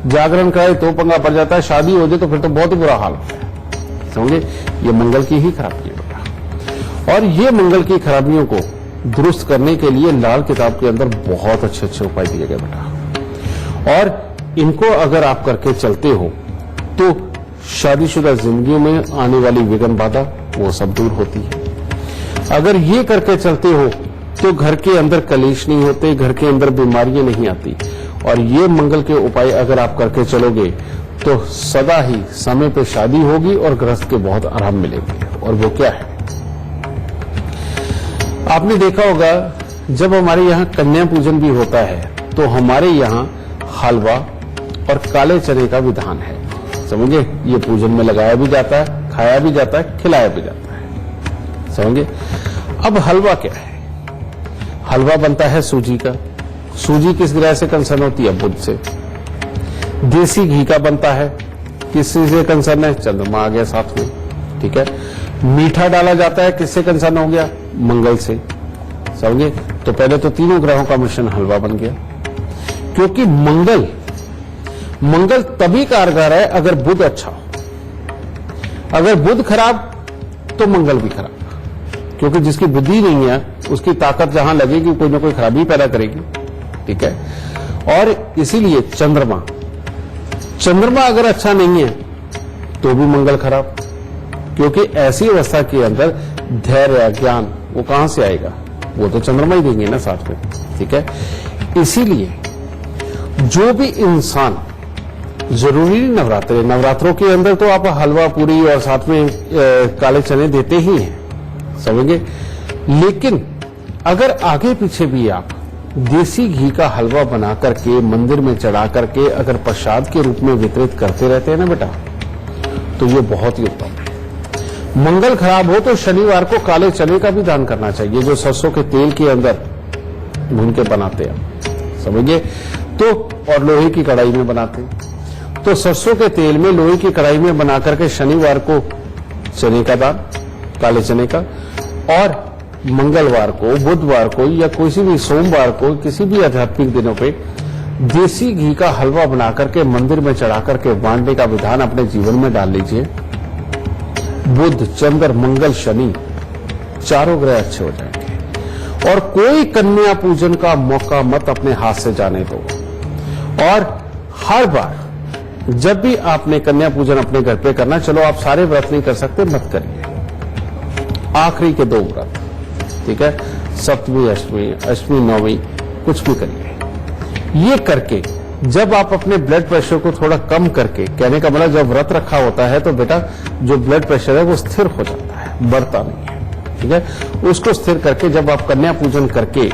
जागरण कराए तो पंगा पड़ जाता है, शादी हो जाए तो फिर तो बहुत ही बुरा हाल होता है। समझे, ये मंगल की ही खराबी है बेटा। और ये मंगल की खराबियों को दुरुस्त करने के लिए लाल किताब के अंदर बहुत अच्छे अच्छे उपाय दिए गए बेटा, और इनको अगर आप करके चलते हो तो शादीशुदा जिंदगी में आने वाली विघ्न बाधा वो सब दूर होती है। अगर ये करके चलते हो तो घर के अंदर कलेश नहीं होते, घर के अंदर बीमारियां नहीं आती। और ये मंगल के उपाय अगर आप करके चलोगे तो सदा ही समय पे शादी होगी और गृहस्थ के बहुत आराम मिलेगी। और वो क्या है, आपने देखा होगा जब हमारे यहाँ कन्या पूजन भी होता है तो हमारे यहाँ हलवा और काले चने का विधान है। समझे, ये पूजन में लगाया भी जाता है, खाया भी जाता है, खिलाया भी जाता है। समझे, अब हलवा क्या है, हलवा बनता है सूजी का। सूजी किस ग्रह से कंसर्न होती है, बुध से। देसी घी का बनता है, किससे से कंसर्न है, चंद्रमा आ गया साथ में। ठीक है, मीठा डाला जाता है, किससे कंसर्न हो गया, मंगल से। समझे, तो पहले तो तीनों ग्रहों का मिश्रण हलवा बन गया। क्योंकि मंगल तभी कारगर है अगर बुध अच्छा हो, अगर बुध खराब तो मंगल भी खराब, क्योंकि जिसकी बुद्धि नहीं है उसकी ताकत जहां लगेगी कोई ना कोई खराबी पैदा करेगी। ठीक है, और इसीलिए चंद्रमा अगर अच्छा नहीं है तो भी मंगल खराब, क्योंकि ऐसी अवस्था के अंदर धैर्य ज्ञान वो कहां से आएगा, वो तो चंद्रमा ही देंगे ना साथ में। ठीक है, इसीलिए जो भी इंसान, जरूरी नवरात्रों के अंदर तो आप हलवा पूरी और साथ में काले चने देते ही हैं, समझेंगे, लेकिन अगर आगे पीछे भी आप देसी घी का हलवा बना करके मंदिर में चढ़ा करके अगर प्रसाद के रूप में वितरित करते रहते हैं ना बेटा, तो ये बहुत ही उत्तम है। मंगल खराब हो तो शनिवार को काले चने का भी दान करना चाहिए, जो सरसों के तेल के अंदर भून के बनाते हैं, समझिए, तो और लोहे की कढ़ाई में बनाते हैं, तो सरसों के तेल में लोहे की कढ़ाई में बना करके शनिवार को चने का दान, काले चने का, और मंगलवार को, बुधवार को या किसी भी सोमवार को, किसी भी आध्यात्मिक दिनों पे देसी घी का हलवा बना करके मंदिर में चढ़ा करके बांटने का विधान अपने जीवन में डाल लीजिए। बुध, चंद्र, मंगल, शनि, चारों ग्रह अच्छे हो जाएंगे। और कोई कन्या पूजन का मौका मत अपने हाथ से जाने दो। और हर बार जब भी आपने कन्या पूजन अपने घर पे करना, चलो आप सारे व्रत नहीं कर सकते, मत करिए, आखिरी के 2 व्रत, ठीक है, सप्तमी, अष्टमी, नवमी, कुछ भी करिए। ये करके जब आप अपने ब्लड प्रेशर को थोड़ा कम करके, कहने का मतलब जब व्रत रखा होता है तो बेटा जो ब्लड प्रेशर है वो स्थिर हो जाता है, बढ़ता नहीं है, ठीक है। उसको स्थिर करके जब आप कन्या पूजन करके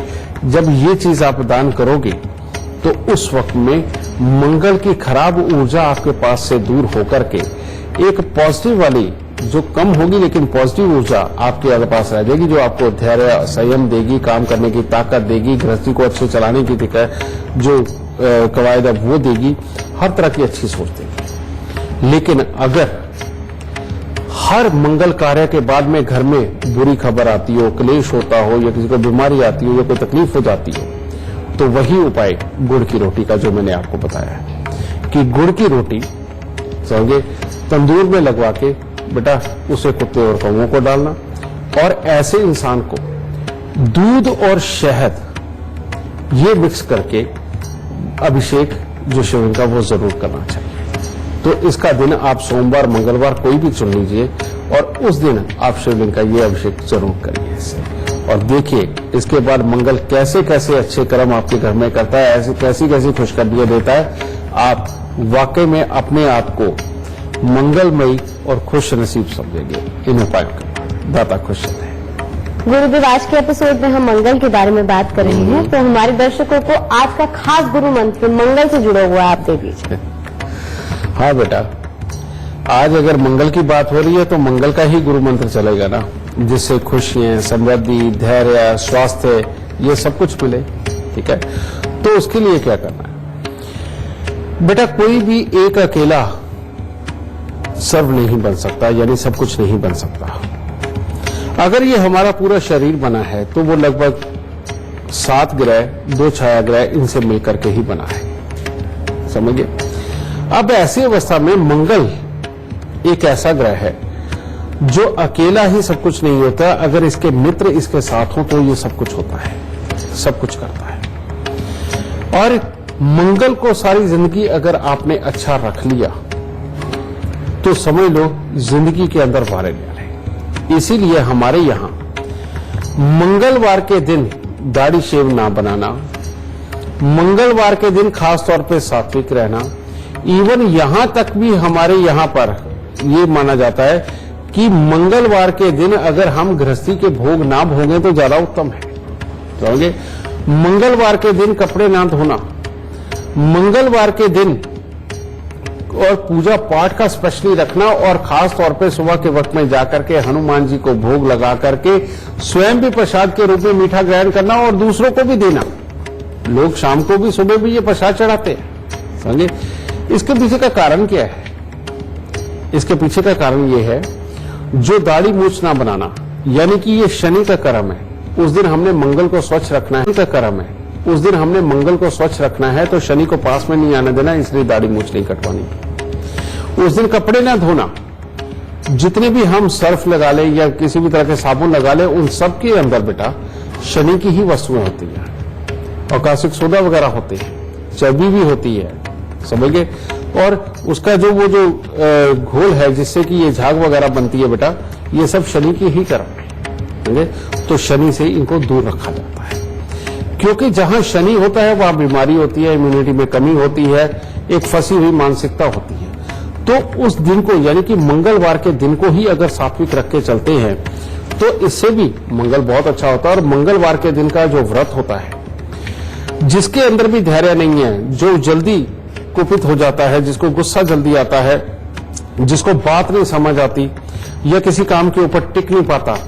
जब ये चीज आप दान करोगे तो उस वक्त में मंगल की खराब ऊर्जा आपके पास से दूर होकर के एक पॉजिटिव वाली, जो कम होगी लेकिन पॉजिटिव ऊर्जा आपके पास रह जाएगी, जो आपको धैर्य संयम देगी, काम करने की ताकत देगी, गृहस्थी को अच्छे चलाने की जो कवायद है वो देगी, हर तरह की अच्छी सोच देगी। लेकिन अगर हर मंगल कार्य के बाद में घर में बुरी खबर आती हो, क्लेश होता हो, या किसी को बीमारी आती हो, या कोई तकलीफ हो जाती हो, तो वही उपाय गुड़ की रोटी का जो मैंने आपको बताया है कि गुड़ की रोटी समझे तंदूर में लगवा के बेटा उसे कुत्ते और कौवों को डालना, और ऐसे इंसान को दूध और शहद ये मिक्स करके अभिषेक जो शिवलिंग का वो जरूर करना चाहिए। तो इसका दिन आप सोमवार मंगलवार कोई भी चुन लीजिए और उस दिन आप शिवलिंग का ये अभिषेक जरूर करिए इससे, और देखिए इसके बाद मंगल कैसे कैसे अच्छे कर्म आपके घर में करता है, ऐसी कैसी कैसी खुशखबरियां देता है। आप वाकई में अपने आप को मंगलमयी और खुश नसीब समझेंगे इन उपायों के। दाता खुश रहे। गुरुदेव, आज के एपिसोड में हम मंगल के बारे में बात कर रहे हैं, तो हमारे दर्शकों को आज का खास गुरु मंत्र मंगल से जुड़ा हुआ आप दे दीजिए। हाँ बेटा, आज अगर मंगल की बात हो रही है तो मंगल का ही गुरु मंत्र चलेगा ना, जिससे खुशियां, समृद्धि, धैर्य, स्वास्थ्य ये सब कुछ मिले, ठीक है। तो उसके लिए क्या करना है बेटा, कोई भी एक अकेला सर्व नहीं बन सकता, यानी सब कुछ नहीं बन सकता। अगर ये हमारा पूरा शरीर बना है तो वो लगभग 7 ग्रह, 2 छाया ग्रह इनसे मिलकर के ही बना है, समझिए। अब ऐसी अवस्था में मंगल एक ऐसा ग्रह है जो अकेला ही सब कुछ नहीं होता, अगर इसके मित्र इसके साथ हो तो ये सब कुछ होता है, सब कुछ करता है। और मंगल को सारी जिंदगी अगर आपने अच्छा रख लिया तो समझ लो जिंदगी के अंदर वारे ले रहे। इसीलिए हमारे यहां मंगलवार के दिन दाढ़ी शेव ना बनाना, मंगलवार के दिन खास तौर पे सात्विक रहना, इवन यहां तक भी हमारे यहां पर ये माना जाता है कि मंगलवार के दिन अगर हम गृहस्थी के भोग ना भोगें तो ज्यादा उत्तम है। समझे, मंगलवार के दिन कपड़े ना धोना, मंगलवार के दिन और पूजा पाठ का स्पेशली रखना, और खास तौर पे सुबह के वक्त में जाकर के हनुमान जी को भोग लगा करके स्वयं भी प्रसाद के रूप में मीठा ग्रहण करना और दूसरों को भी देना। लोग शाम को भी सुबह भी ये प्रसाद चढ़ाते हैं, समझे। इसके पीछे का कारण क्या है? इसके पीछे का कारण ये है, जो दाढ़ी मूछ ना बनाना, यानी कि ये शनि का कर्म है। उस दिन हमने मंगल को स्वच्छ रखना है, का कर्म है। उस दिन हमने मंगल को स्वच्छ रखना है, तो शनि को पास में नहीं आने देना, इसलिए दाढ़ी मूछ नहीं कटवानी। उस दिन कपड़े ना धोना, जितने भी हम सर्फ लगा ले या किसी भी तरह के साबुन लगा ले, उन सब के अंदर बेटा शनि की ही वस्तुएं होती है, आकाशिक सोडा वगैरह होते हैं, चर्बी भी होती है, समझ गए। और उसका जो वो जो घोल है जिससे कि ये झाग वगैरह बनती है बेटा, ये सब शनि की ही कर्म है, तो शनि से इनको दूर रखा जाता है। क्योंकि जहां शनि होता है वहां बीमारी होती है, इम्यूनिटी में कमी होती है, एक फंसी हुई मानसिकता होती है। तो उस दिन को, यानी कि मंगलवार के दिन को ही अगर सात्विक रख के चलते हैं तो इससे भी मंगल बहुत अच्छा होता है। और मंगलवार के दिन का जो व्रत होता है, जिसके अंदर भी धैर्य नहीं है, जो जल्दी कुपित हो जाता है, जिसको गुस्सा जल्दी आता है, जिसको बात नहीं समझ आती या किसी काम के ऊपर टिक नहीं पाता,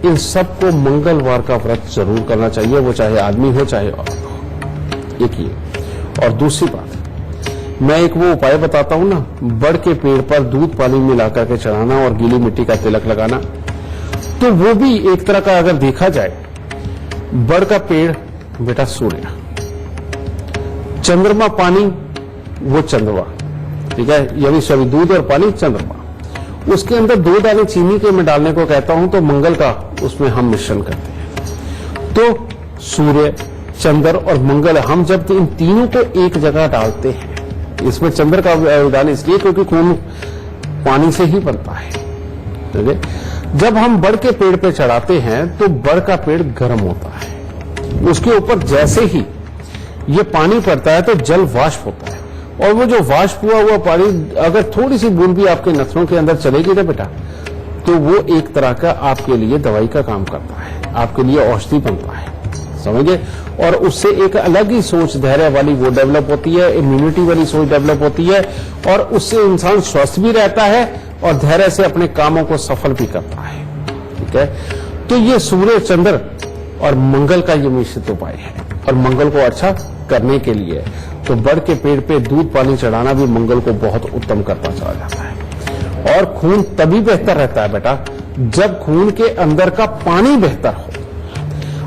इन सबको मंगलवार का व्रत जरूर करना चाहिए, वो चाहे आदमी हो चाहे औरत हो। एक ये। और दूसरी बात, मैं एक वो उपाय बताता हूं ना, बड़ के पेड़ पर दूध पानी मिलाकर के चढ़ाना और गीली मिट्टी का तिलक लगाना, तो वो भी एक तरह का अगर देखा जाए, बड़ का पेड़ बेटा सूर्य, चंद्रमा पानी वो चंद्रमा, ठीक है, यानी सभी दूध और पानी चंद्रमा, उसके अंदर 2 दाने चीनी के मैं डालने को कहता हूं, तो मंगल का उसमें हम मिश्रण करते हैं। तो सूर्य, चंद्र और मंगल, हम जब इन तीनों को एक जगह डालते हैं, इसमें चंद्र का योगदान इसलिए क्योंकि खून पानी से ही बनता है, ठीक है। जब हम बड़ के पेड़ पे चढ़ाते हैं तो बड़ का पेड़ गर्म होता है, उसके ऊपर जैसे ही ये पानी पड़ता है तो जल वाष्प होता है, और वो जो वाष्प हुआ पानी अगर थोड़ी सी बूंद भी आपके नथनों के अंदर चलेगी ना बेटा, तो वो एक तरह का आपके लिए दवाई का काम करता है, आपके लिए औषधि बनता है, समझे। और उससे एक अलग ही सोच धैर्य वाली वो डेवलप होती है, इम्यूनिटी वाली सोच डेवलप होती है, और उससे इंसान स्वस्थ भी रहता है और धैर्य से अपने कामों को सफल भी करता है। ठीक है, तो ये सूर्य, चंद्र और मंगल का ये मिश्रित उपाय है, और मंगल को अच्छा करने के लिए तो बड़ के पेड़ पे दूध पानी चढ़ाना भी मंगल को बहुत उत्तम करता चला जाता है। और खून तभी बेहतर रहता है बेटा जब खून के अंदर का पानी बेहतर हो,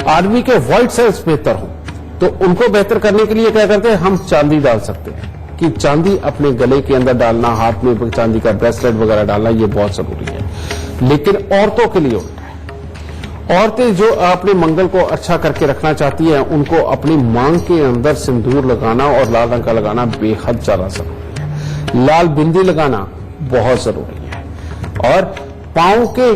आदमी के व्हाइट सेल्स बेहतर हो, तो उनको बेहतर करने के लिए क्या करते हैं, हम चांदी डाल सकते हैं कि चांदी अपने गले के अंदर डालना, हाथ में चांदी का ब्रेसलेट वगैरह डालना, ये बहुत जरूरी है। लेकिन औरतों के लिए उल्टा है। औरतें जो अपने मंगल को अच्छा करके रखना चाहती हैं, उनको अपनी मांग के अंदर सिंदूर लगाना और लाल रंग का लगाना बेहद ज्यादा जरूरी है। लाल बिंदी लगाना बहुत जरूरी है, और पांव के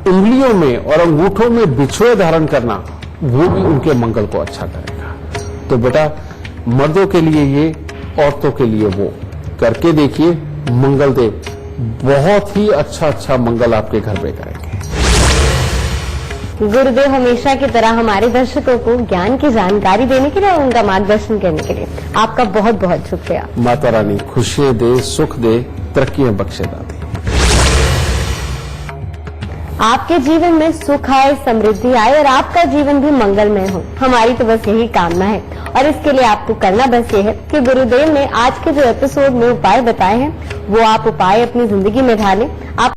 उंगलियों में और अंगूठों में बिछुए धारण करना, वो भी उनके मंगल को अच्छा करेगा। तो बेटा मर्दों के लिए ये, औरतों के लिए वो करके देखिए, मंगल देव बहुत ही अच्छा मंगल आपके घर में करेंगे। गुरुदेव हमेशा की तरह हमारे दर्शकों को ज्ञान की जानकारी देने के लिए और उनका मार्गदर्शन करने के लिए आपका बहुत बहुत शुक्रिया। माता रानी खुशियां दे, सुख दे, तरक्कियां बख्शे दादी। आपके जीवन में सुख आए, समृद्धि आए और आपका जीवन भी मंगलमय हो, हमारी तो बस यही कामना है। और इसके लिए आपको करना बस ये है कि गुरुदेव ने आज के जो एपिसोड में उपाय बताए हैं, वो आप उपाय अपनी जिंदगी में ढालें। आप